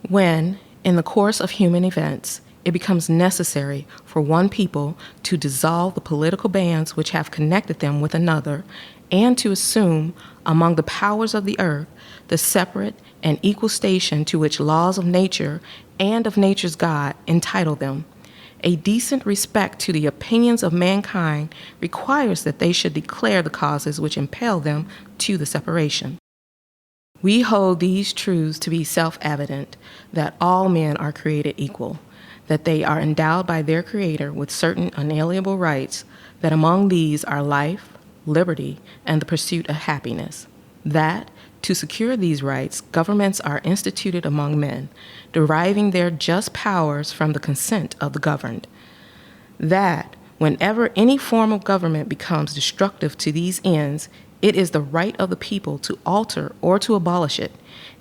When, in the course of human events, it becomes necessary for one people to dissolve the political bands which have connected them with another, and to assume, among the powers of the earth, the separate and equal station to which laws of nature and of nature's God entitle them. A decent respect to the opinions of mankind requires that they should declare the causes which impel them to the separation. We hold these truths to be self-evident, that all men are created equal, that they are endowed by their Creator with certain unalienable rights, that among these are life, liberty, and the pursuit of happiness, that, to secure these rights, governments are instituted among men, deriving their just powers from the consent of the governed, that, whenever any form of government becomes destructive to these ends, it is the right of the people to alter or to abolish it,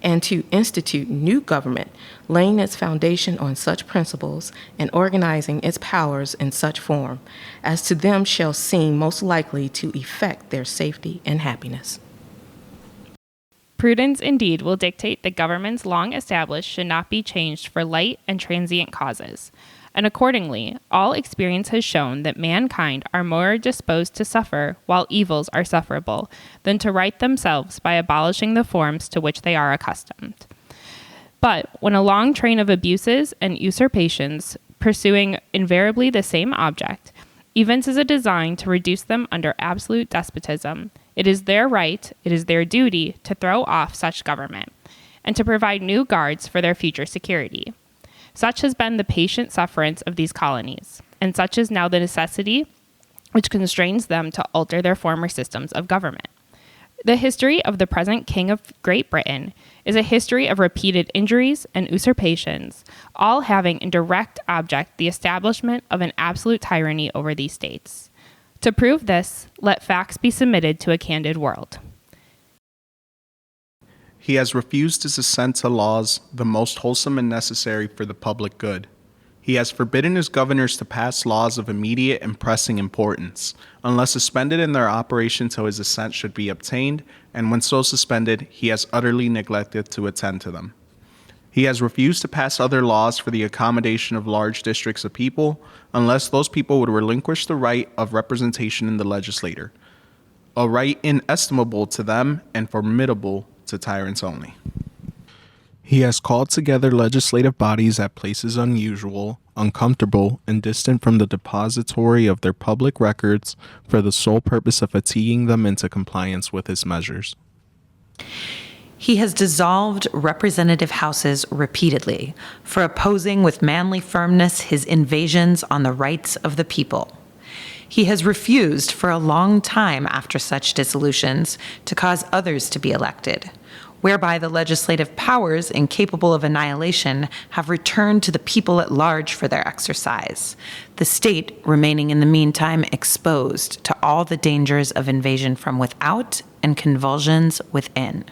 and to institute new government, laying its foundation on such principles and organizing its powers in such form as to them shall seem most likely to effect their safety and happiness. Prudence indeed will dictate that governments long established should not be changed for light and transient causes. And accordingly, all experience has shown that mankind are more disposed to suffer while evils are sufferable than to right themselves by abolishing the forms to which they are accustomed. But when a long train of abuses and usurpations pursuing invariably the same object evinces a design to reduce them under absolute despotism, it is their right, it is their duty to throw off such government and to provide new guards for their future security. Such has been the patient sufferance of these colonies, and such is now the necessity which constrains them to alter their former systems of government. The history of the present King of Great Britain is a history of repeated injuries and usurpations, all having in direct object the establishment of an absolute tyranny over these states. To prove this, let facts be submitted to a candid world. He has refused his assent to laws the most wholesome and necessary for the public good. He has forbidden his governors to pass laws of immediate and pressing importance, unless suspended in their operation till his assent should be obtained, and when so suspended, he has utterly neglected to attend to them. He has refused to pass other laws for the accommodation of large districts of people, unless those people would relinquish the right of representation in the legislature, a right inestimable to them and formidable to tyrants only. He has called together legislative bodies at places unusual, uncomfortable, and distant from the depository of their public records for the sole purpose of fatiguing them into compliance with his measures. He has dissolved representative houses repeatedly for opposing with manly firmness his invasions on the rights of the people. He has refused for a long time after such dissolutions to cause others to be elected, whereby the legislative powers, incapable of annihilation, have returned to the people at large for their exercise, the state remaining in the meantime exposed to all the dangers of invasion from without and convulsions within.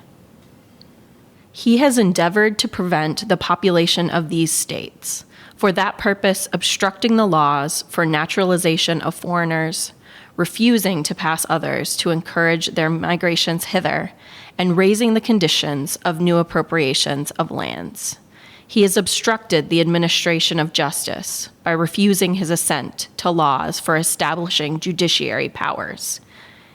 He has endeavored to prevent the population of these states, for that purpose obstructing the laws for naturalization of foreigners, refusing to pass others to encourage their migrations hither, and raising the conditions of new appropriations of lands. He has obstructed the administration of justice by refusing his assent to laws for establishing judiciary powers.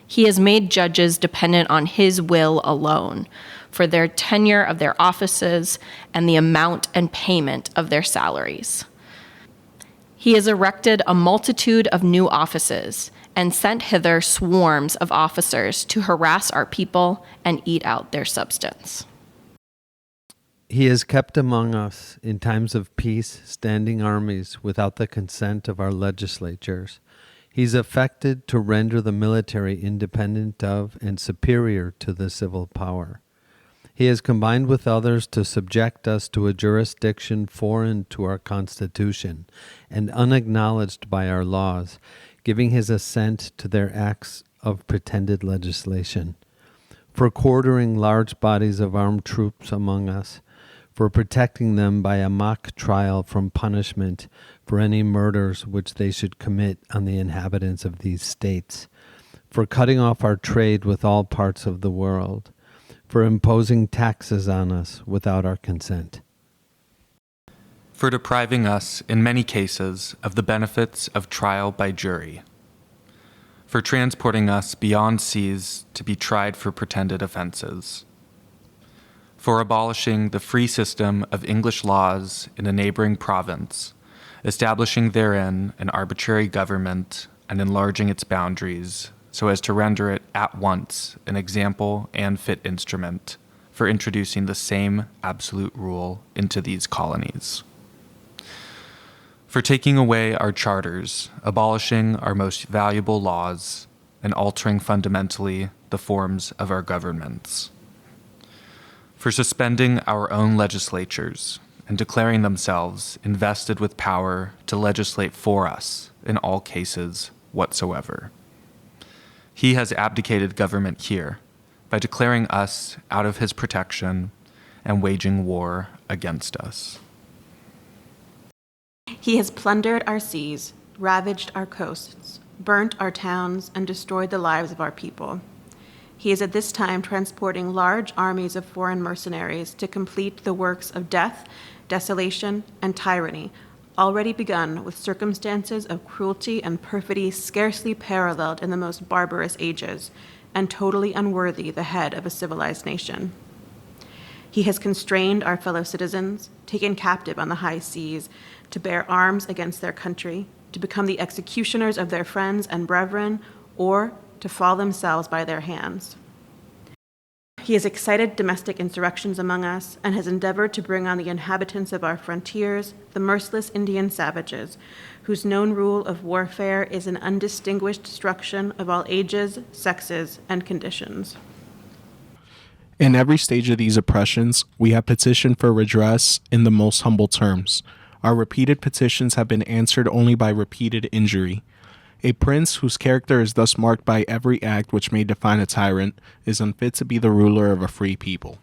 He has made judges dependent on his will alone for their tenure of their offices and the amount and payment of their salaries. He has erected a multitude of new offices and sent hither swarms of officers to harass our people and eat out their substance. He has kept among us, in times of peace, standing armies without the consent of our legislatures. He's affected to render the military independent of and superior to the civil power. He has combined with others to subject us to a jurisdiction foreign to our Constitution and unacknowledged by our laws, giving his assent to their acts of pretended legislation, for quartering large bodies of armed troops among us, for protecting them by a mock trial from punishment for any murders which they should commit on the inhabitants of these states, for cutting off our trade with all parts of the world, for imposing taxes on us without our consent. for depriving us, in many cases, of the benefits of trial by jury, for transporting us beyond seas to be tried for pretended offenses, for abolishing the free system of English laws in a neighboring province, establishing therein an arbitrary government and enlarging its boundaries so as to render it at once an example and fit instrument for introducing the same absolute rule into these colonies, for taking away our charters, abolishing our most valuable laws, and altering fundamentally the forms of our governments, for suspending our own legislatures and declaring themselves invested with power to legislate for us in all cases whatsoever. He has abdicated government here by declaring us out of his protection and waging war against us. He has plundered our seas, ravaged our coasts, burnt our towns, and destroyed the lives of our people. He is at this time transporting large armies of foreign mercenaries to complete the works of death, desolation, and tyranny, already begun with circumstances of cruelty and perfidy scarcely paralleled in the most barbarous ages, and totally unworthy the head of a civilized nation. He has constrained our fellow citizens, taken captive on the high seas, to bear arms against their country, to become the executioners of their friends and brethren, or to fall themselves by their hands. He has excited domestic insurrections among us and has endeavored to bring on the inhabitants of our frontiers the merciless Indian savages, whose known rule of warfare is an undistinguished destruction of all ages, sexes, and conditions. In every stage of these oppressions, we have petitioned for redress in the most humble terms. Our repeated petitions have been answered only by repeated injury. A prince whose character is thus marked by every act which may define a tyrant is unfit to be the ruler of a free people.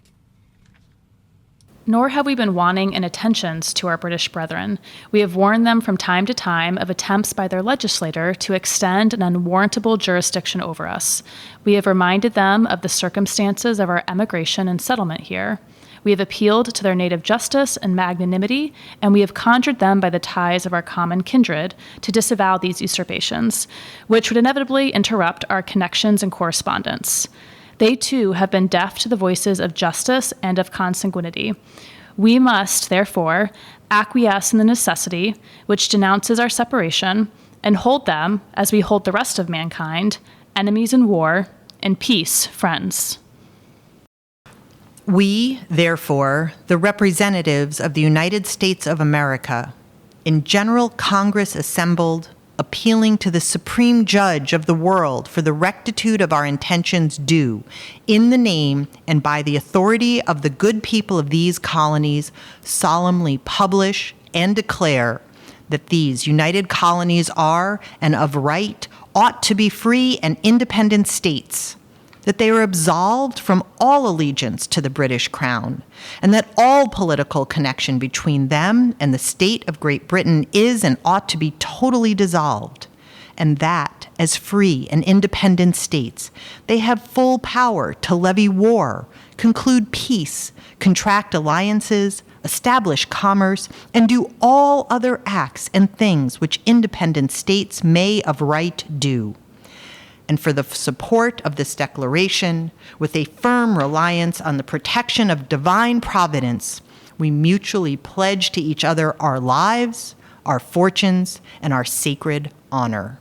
Nor have we been wanting in attentions to our British brethren. We have warned them from time to time of attempts by their legislator to extend an unwarrantable jurisdiction over us. We have reminded them of the circumstances of our emigration and settlement here. We have appealed to their native justice and magnanimity, and we have conjured them by the ties of our common kindred to disavow these usurpations, which would inevitably interrupt our connections and correspondence. They, too, have been deaf to the voices of justice and of consanguinity. We must, therefore, acquiesce in the necessity which denounces our separation, and hold them, as we hold the rest of mankind, enemies in war, in peace, friends. We, therefore, the representatives of the United States of America, in General Congress assembled, appealing to the Supreme Judge of the world for the rectitude of our intentions do, in the name and by the authority of the good people of these colonies, solemnly publish and declare that these united colonies are, and of right, ought to be free and independent states, that they are absolved from all allegiance to the British Crown, and that all political connection between them and the state of Great Britain is and ought to be totally dissolved, and that, as free and independent states, they have full power to levy war, conclude peace, contract alliances, establish commerce, and do all other acts and things which independent states may of right do. And for the support of this declaration, with a firm reliance on the protection of divine providence, we mutually pledge to each other our lives, our fortunes, and our sacred honor.